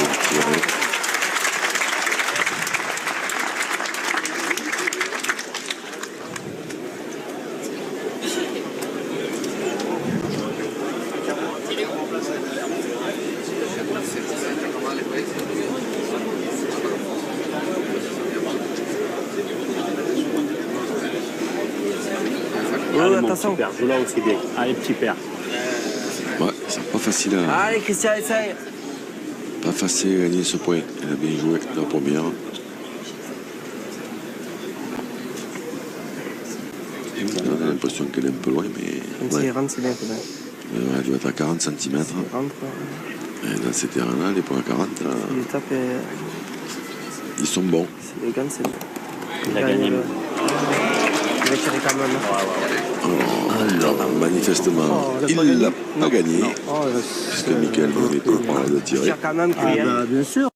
Allez, mon petit père, joue là aussi bien. Allez, petit père. Ouais, c'est pas facile Allez, Christian, essaye. pas facile à gagner ce point. Elle a bien joué la première. On a l'impression qu'elle est un peu loin, mais Comme s'il rentre, c'est bien, quand même. elle doit être à 40 cm. Il rentre. Et dans ces terrains-là, les points à 40, Il tape et ils sont bons. c'est élégant, c'est bon. Il a gagné. Il va tirer quand même. Alors, manifestement, il l'a pas gagné, puisque Michael Bonnet parle de Il tirer. tire quand même, Ah Kylian. bah, bien sûr.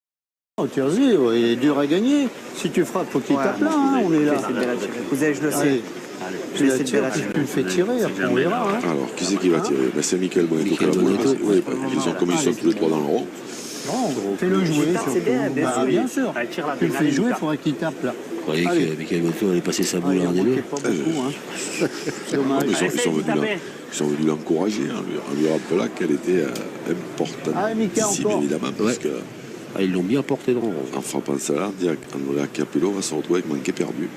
Tirzi, il est dur à gagner. Si tu frappes, faut qu'il tape là, hein, on est là. C'est bien la tirer. Cousin, je le sais. Allez, Je tu vais la essayer de bien tires, la tu tirer. le fais tirer, après on verra. Hein. Alors, qui c'est qui va tirer ben, c'est Michael Bonetto qui a la Michael balle. Bonetto. Oui, ils sont comme ils sont tous les trois dans le rond. Non, fais-le jouer tape, c'est surtout. bien, bien Bah, sûr. bien sûr. Allez, tire la Tu le fais bengale, jouer, il Lucas. faudrait qu'il tape là. Vous croyez Allez. que Michael Bonetto allait passer sa Ah, boule il à en un des manquait deux pas beaucoup. Hein. Dommage. Ils sont venus l'encourager en lui rappelant qu'elle était Ah, Mika, importantissime, encore. évidemment, puisque Ah, ils l'ont bien porté dans le rond. en frappant ça là, Andrea Capello va se retrouver avec manqué perdu.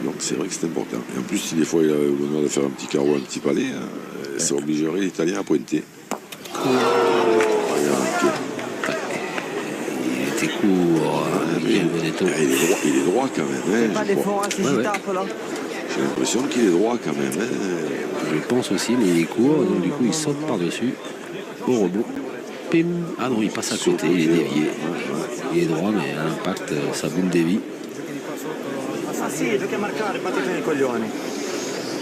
Donc c'est vrai que c'est important. Et en plus, si des fois il a eu l'honneur de faire un petit carreau, un petit palais, ça obligerait l'Italien à pointer. Il était court, Michael Bonetto. Il est droit quand même. Hein, Pas je crois. d'effort, hein, si Ouais, j'y ouais. tape là. J'ai l'impression qu'il est droit quand même. Hein. Je pense aussi, mais il est court, donc du coup il saute par-dessus. Au rebond. Pim. Ah non, il passe à côté, il est dévié. Il est droit, mais à l'impact, sa boule dévie. Ah sì, giochi a marcare, battiti nei coglioni.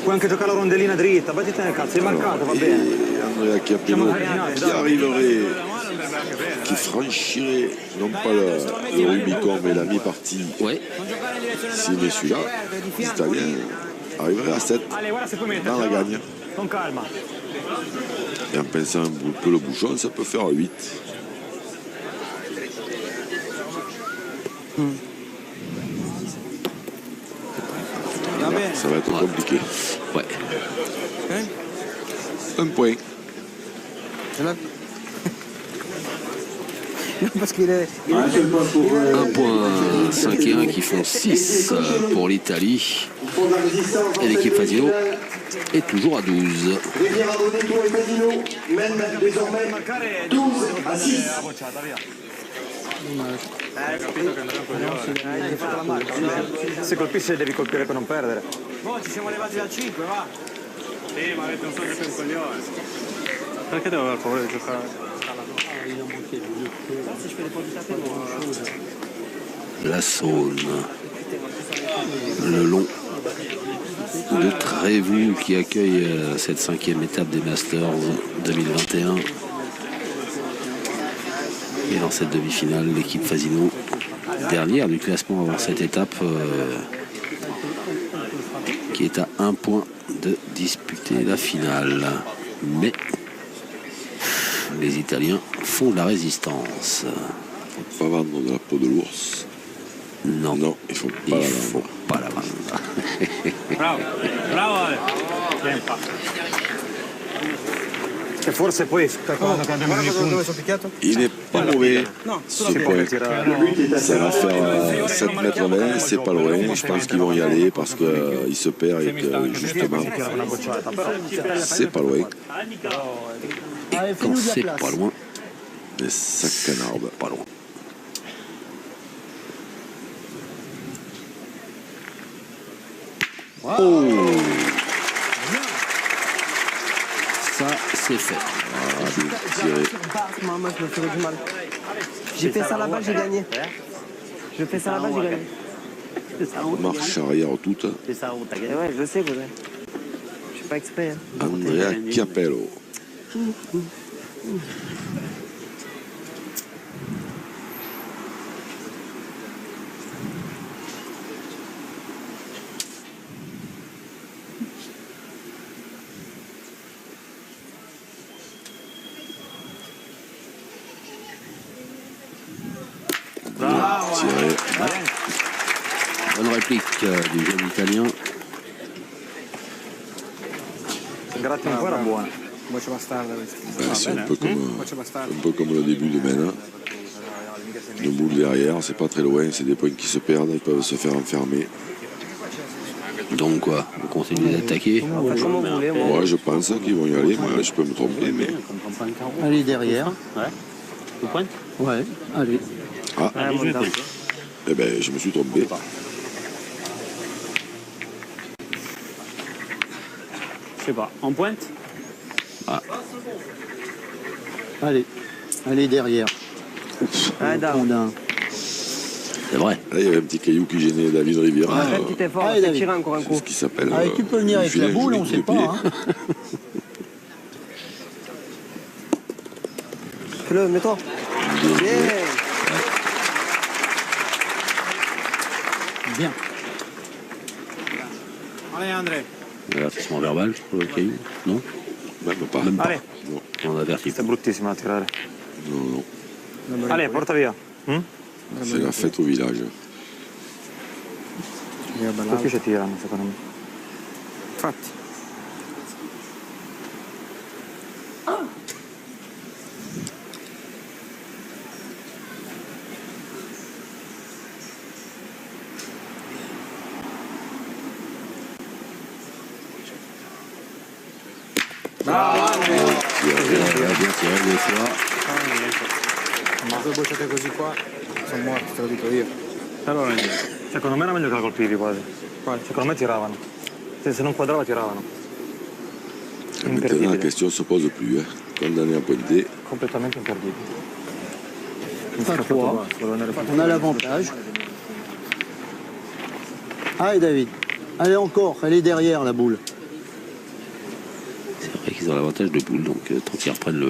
Puoi anche giocare la rondellina dritta, battiti nel cazzo, sei marcato, va bene. Andrea Capello qui arriverait, qui franchirait non pas le Rubicon mais la mi-partie. Ouais. Si mais celui-là, les Italiens arriveraient à 7 Allez, guarda se puoi metterci. dans la va. gagne. Con calma. Et en pinçant un peu le bouchon, ça peut faire 8. Va bene. Ça va être compliqué. Ouais. Un point. Ce l'ha- Non, parce qu'il est... Un point 5 et 1 qui font 6 pour l'Italie. Et l'équipe Fasino est toujours à 12. Riviera Bonetto et Fasino mènent désormais 12 à 6. Se colpisce devi colpire per non perdere. Boh, ci siamo levati da 5, va. Sì, ma avete un sogno per un coglione. Perché devo aver paura di giocare? La Saône. Le long de Trévoux qui accueille cette 5e étape des Masters 2021. Et dans cette demi-finale, l'équipe Fasino, dernière du classement avant cette étape, qui est à 1 point de disputer la finale. Mais les Italiens font de la résistance. Faut pas vendre de la peau de l'ours. Non, Non, il faut pas il la faut vendre. pas la vendre. Bravo, bravo Ale. Vieni qua. Che forse poi quando abbiamo Guarda i dove punti. sono picchiato. Il n'est pas mauvais. No, Ce sulla point. Le but est à Ça va 7 faire 7,20 m, c'est pas loin. Je pense qu'ils vont y aller parce qu'ils se perdent avec justement. Una bocciata, però C'est pas loin. Et quand c'est pas loin, Mais ça canarde. Pas loin. Oh, ça, c'est fait. Ah, bien tiré. Moi, je me ferais du mal. J'ai fait ça là-bas, j'ai gagné. Je fais ça là-bas, j'ai gagné. Marche arrière toute. Et ouais, je le sais, cousin. Je suis pas exprès. Hein. Andrea Chiapello. Tiré. Bonne réplique du jeune italien. Grazie ancora buona. Voce bastarda questa. Ben, c'est un peu comme le début de Mena. Le bout derrière, c'est pas très loin, c'est des points qui se perdent, ils peuvent se faire enfermer. Donc quoi, vous continuez d'attaquer? Comment vous voulez, moi. Ouais, je pense qu'ils vont y aller, moi je peux me tromper, mais. Allez derrière. Ouais. Tu pointes? Ouais, allez. Ah, Ouais, mon gars. eh ben je me suis trompé. Je sais pas. En pointe? Allez. Allez derrière. Ouais, Dave. Condin. C'est vrai. Là, il y avait un petit caillou qui gênait David Rivière. Fais un petit effort, Allez, c'est David. tirer encore un coup. Ce qui s'appelle. Allez, tu peux venir avec la boule, on sait pas. Hein. Fais-le, mets-toi. Yeah. Bien. Allez, André. Avertissement verbal pour le caillou? Non? Même pas. Même pas. Allez. Non, On avertit. Questa è bruttissima da tirare. non, non. Ale, porta via. C'est la fête au village. Qui ci tirano, secondo me. Infatti. Bien tiré deux fois. Ma due bocciate così qua sono morti, te lo dico io. Allora, secondo me era meglio che la colpivi quasi. Secondo me tiravano. Se non quadrava tiravano. Maintenant, la question se pose plus. Hein. Condamné à pointer. Completamente imperdibili. Pas 3. On a l'avantage. Allez David. Allez encore. Elle est derrière la boule. C'est vrai qu'ils ont l'avantage de boule, donc tant qu'ils reprennent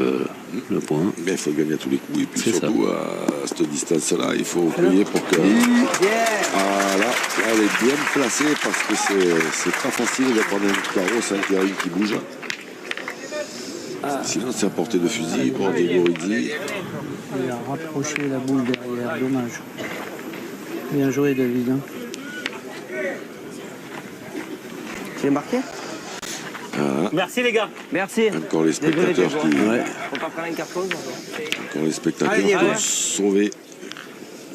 le point. Mais il faut gagner à tous les coups. Et puis C'est surtout, à cette distance-là, il faut prier pour que. Ah, là, elle est bien placée parce que c'est pas facile de prendre un carreau sans qu'il y ait rien qui bouge. Sinon, c'est à portée de fusil pour Diego Rizzi. Il a rapproché la boule derrière. Dommage. Bien joué David. Hein. Tu l'as marqué? Voilà. Merci les gars. Merci. Encore les Désolé, spectateurs qui. Faut pas faire un carton. Encore les spectateurs Allez, qui Diego. ont sauvé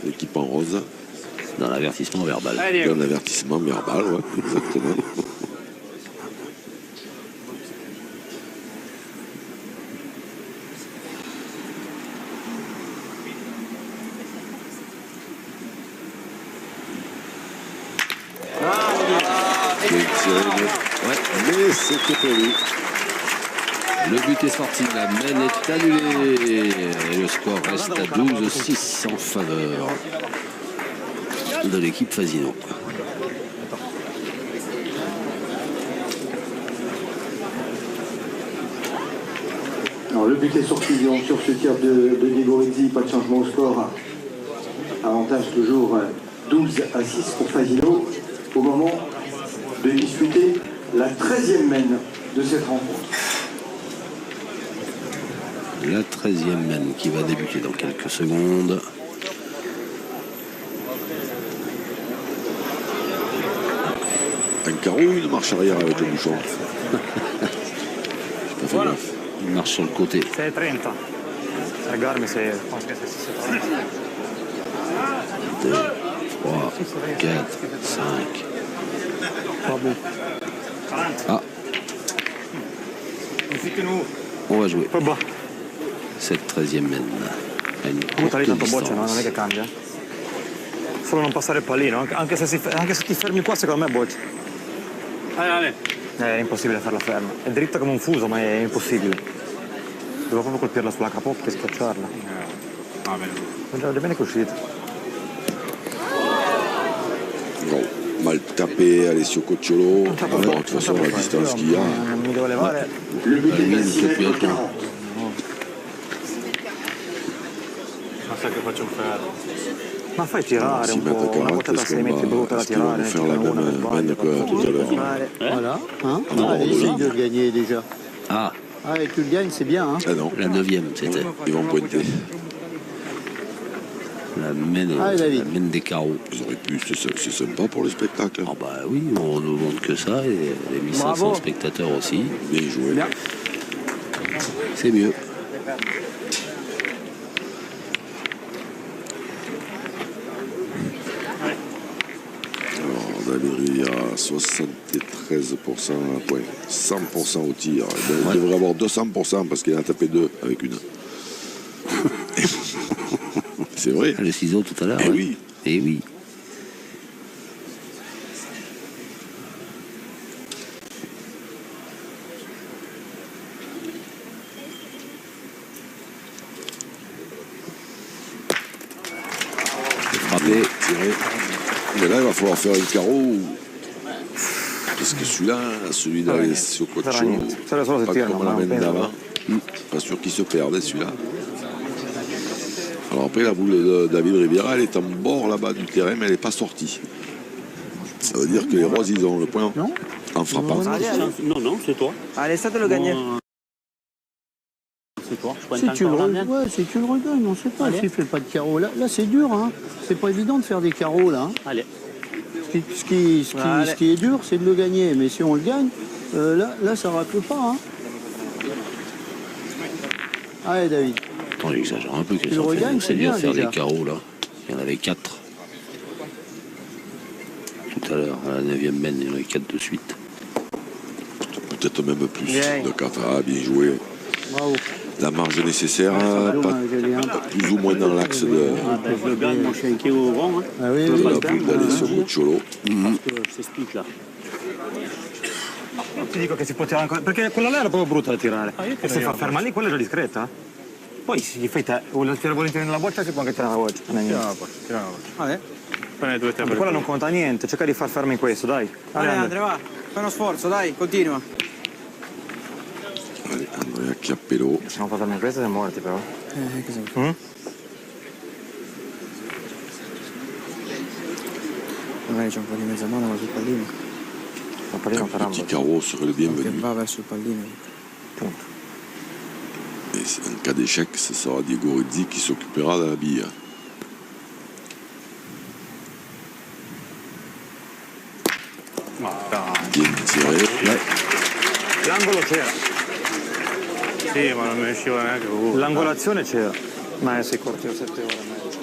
l'équipe en rose. Dans l'avertissement verbal. Allez, Diego. Un avertissement verbal, ouais, exactement. Mais c'était prévu. Le but est sorti, la mène est annulée. Et le score reste à 12-6 en faveur de l'équipe Fasino. Alors, le but est sorti donc, sur ce tir de Diego Rizzi, pas de changement au score. Avantage toujours 12-6 pour Fasino au moment de disputer la 13e mène de cette rencontre. La 13e mène qui va débuter dans quelques secondes. Un carreau ou une marche arrière avec le bouchon? Voilà. Il marche sur le côté. 6.30. Regarmi se... 2, 3, 4, 5. Pas bon. Ah, on va jouer. Poi bah. cette 13e main. À une Comunque lì courte tanto boccia, no? Non è distance. che cambia. Solo non passare il pallino, anche se ti fermi qua secondo me boccia. È impossibile farla ferma. È dritta come un fuso, ma è impossibile. Devo proprio colpirla sulla capocchia e schiacciarla. Va bene. Guardate bene che è uscita. Non, mal tapé, Alessio Cocciolo. Alors, de toute façon, la distance qu'il y a. Mi devo levare. Le but est Lui, placé il à peut 40. Ma sa che faccio un ferro. Ma fai tirare Si un mettre po', una 40, quotata est-ce 6 metri brutta da qu'ils vont tirare. faire la même main que tout à l'heure? Voilà. Hein Non, allez, voilà. essaye de le gagner déjà. Ah, Ah, et tu le gagnes, c'est bien. Hein Ah non, la 9e, c'était. ils vont pointer. La main, Ah, David. la main des carreaux. Ils auraient pu, c'est sympa pour le spectacle. Ah bah oui, on nous montre que ça, et les 1500 spectateurs aussi. Bien joué. C'est mieux. Alors, David Rivière, 73% à point, 100% au tir. Eh ben, il devrait avoir 200% parce qu'il en a tapé 2 avec une. C'est vrai. Le ciseau tout à l'heure. Eh ouais. oui. Eh oui. Frappé, tiré. Mais là, il va falloir faire un carreau. Parce que celui-là, celui d'Alessio Cocciolo, Solo se pas tirano, comme la ma main non penso. d'avant. Pas sûr qu'il se perde, celui-là. Alors après, la boule de David Riviera, elle est en bord là-bas du terrain, mais elle n'est pas sortie. Ça veut dire que les Roses, ils ont le point Non. en frappant. Non, non, c'est toi. Allez, ça de le gagner. Moi, c'est toi. Je Si pointe tu, le encore la mienne. ouais, si tu le regagnes, on sait pas. S'il fait pas de carreaux. Là c'est dur. Hein. C'est pas évident de faire des carreaux, là. Hein. Allez. Ce qui est dur, c'est de le gagner. Mais si on le gagne, là ça racle pas. Hein. Allez, David. Attends, j'exagère un peu. Tu le regagnes, c'est C'est bien bien, de faire déjà. des carreaux, là. Il y en avait 4. Tout à l'heure, à la 9e main, il y en avait 4 de suite. Peut-être même plus Bien. de 4. Ah, bien joué. Bravo. La marge nécessaire, Dommage, elle est un peu- plus ou moins dans l'axe de Je le gagne, moi je suis inquiet au vent. Hein. Ah oui, la oui. boule d'Alessio Cocciolo. Parce que je t'explique là. Ti dico che si può tirare ancora. Perché quella là era proprio brutta da tirare. E se fa ferma lì, quella è già discreta. Poi se gli fai te, vuole tirare volentieri nella boccia, si può anche tirare la boccia. Non è niente. Vabbè. Prendi 2 Anche quella non conta niente, cerca di far fermo in questo, dai. Dai, Andrea, va. Fai uno sforzo, dai, continua. Allez, Andrea Chiappello. Se non fa fermo in questo siamo morti però. Così. Magari c'è un po' di mezza mano ma sul pallino. Il pallino farà Petit carreau serait le Che bienvenu. va verso il pallino. punto. Et en cas d'échec, ce sera Diego Rizzi qui s'occupera de la bille. Bien tiré. L'angolo c'era, Sì, ma non mi usciva neanche comunque. l'angolazione c'era. Ma sei corto 7 ore e mezza.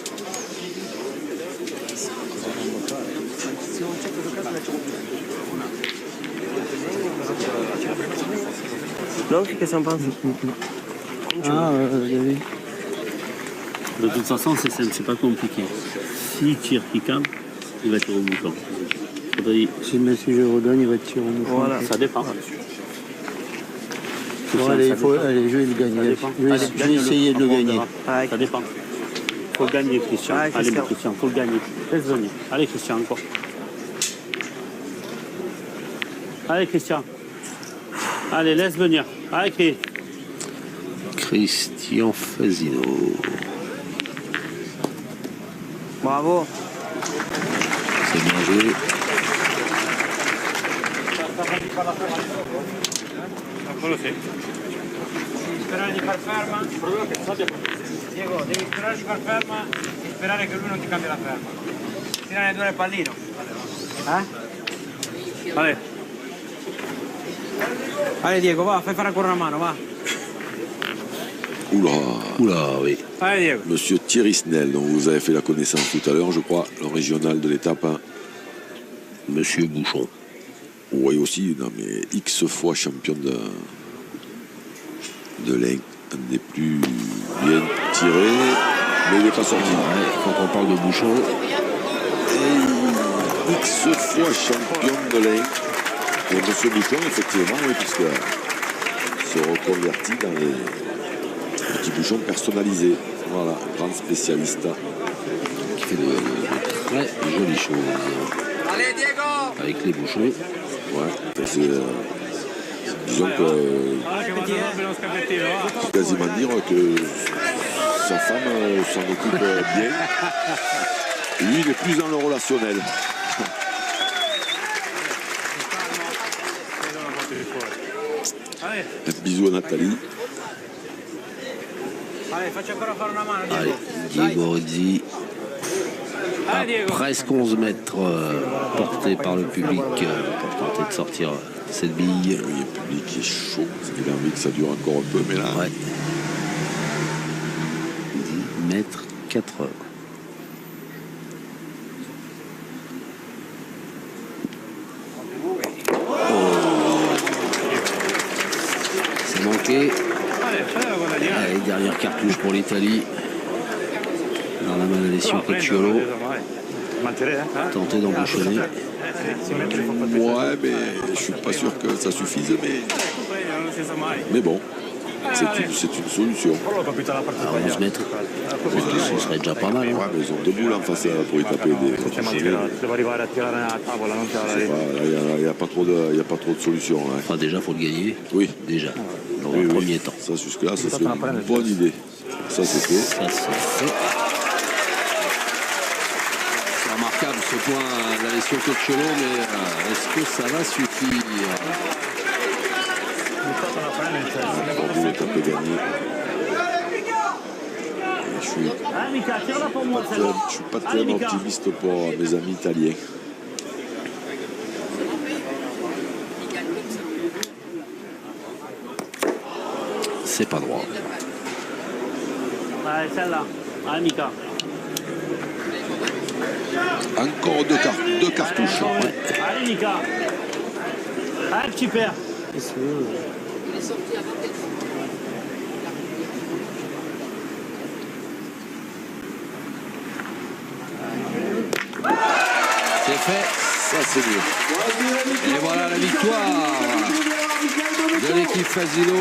Donc, qu'est-ce qu'on pense? Ah, David. De toute façon, c'est simple, c'est pas compliqué. S'il tire qui campe, il va tirer au mouton. Faudrait- Mais si je regagne, il va tirer au mouton. Voilà. Ça dépend. Bon, allez, allez, je vais le gagner. dépend. Je vais Allez, essayer de le on gagner. verra. Ouais. Ça dépend. Faut le gagner, Christian. Ouais, Allez, Christian. mon Christian, faut le gagner. Laisse venir. Allez, Christian, encore. Allez, Christian. Allez, laisse venir. Allez, Chris. Christian Fasino. Bravo. C'est bien joué. Quello sì. Sperare di far ferma. Diego, devi sperare di far ferma e sperare che lui non ti cambia la ferma. Tirare due il pallino. Allez. Vai Diego, va, fai fare ancora una mano, va. Oula. Oula, oui. Vai Diego. Monsieur Thierry Snell, dont vous avez fait la connaissance tout à l'heure, je crois, le régional de l'étape. Hein. Monsieur Bouchon. Oui, aussi, non, mais X fois champion de l'Ain. un des plus bien tirés, mais il n'est pas sorti. Ouais, quand on parle de Bouchon. Et X fois champion de l'Ain. Et M. Bouchon, effectivement, oui, puisque se reconvertit dans les petits bouchons personnalisés. Voilà, un grand spécialiste. Qui fait de très jolies choses. Allez, Diego! Avec les bouchons. Ouais, c'est. Disons que. Je peux quasiment dire que sa femme s'en occupe bien. Lui, il est plus dans le relationnel. Un bisou à Nathalie. Allez, faccio ancora fare una mano, Allez, Diego Rezzi. À presque 11 mètres porté par le public pour tenter de sortir cette bille. Oui, le public est chaud. Il a envie que ça dure encore un peu, mais là. Ouais. 10 mètres 4 heures. C'est manqué. Allez, dernière cartouche pour l'Italie. Dans la main d'Alessio Cocciolo. Tenter d'embouchonner. Ouais, mais je suis pas sûr que ça suffise, mais bon, c'est une solution. À 11 mètres, ce serait déjà pas mal. Ouais, mais ils ont deux boules en face pour y taper des. Il n'y a pas trop de solutions. Hein. Enfin, déjà, il faut le gagner. Oui. Déjà, dans le premier temps. Ça, jusque-là, ça serait une bonne idée. Ça, c'est fait. Ça, c'est fait. C'est remarquable ce point d'Alessio Cocciolo, mais est-ce que ça va suffire? Bordeaux est un peu gagné. Je suis pas très optimiste pour mes amis italiens. C'est pas droit. Allez, celle-là. Allez, Mika. Encore deux cartouches. Ouais. Allez, Mika. Allez, petit père. C'est fait. Ça, c'est mieux. Et voilà la victoire de l'équipe Fasilo.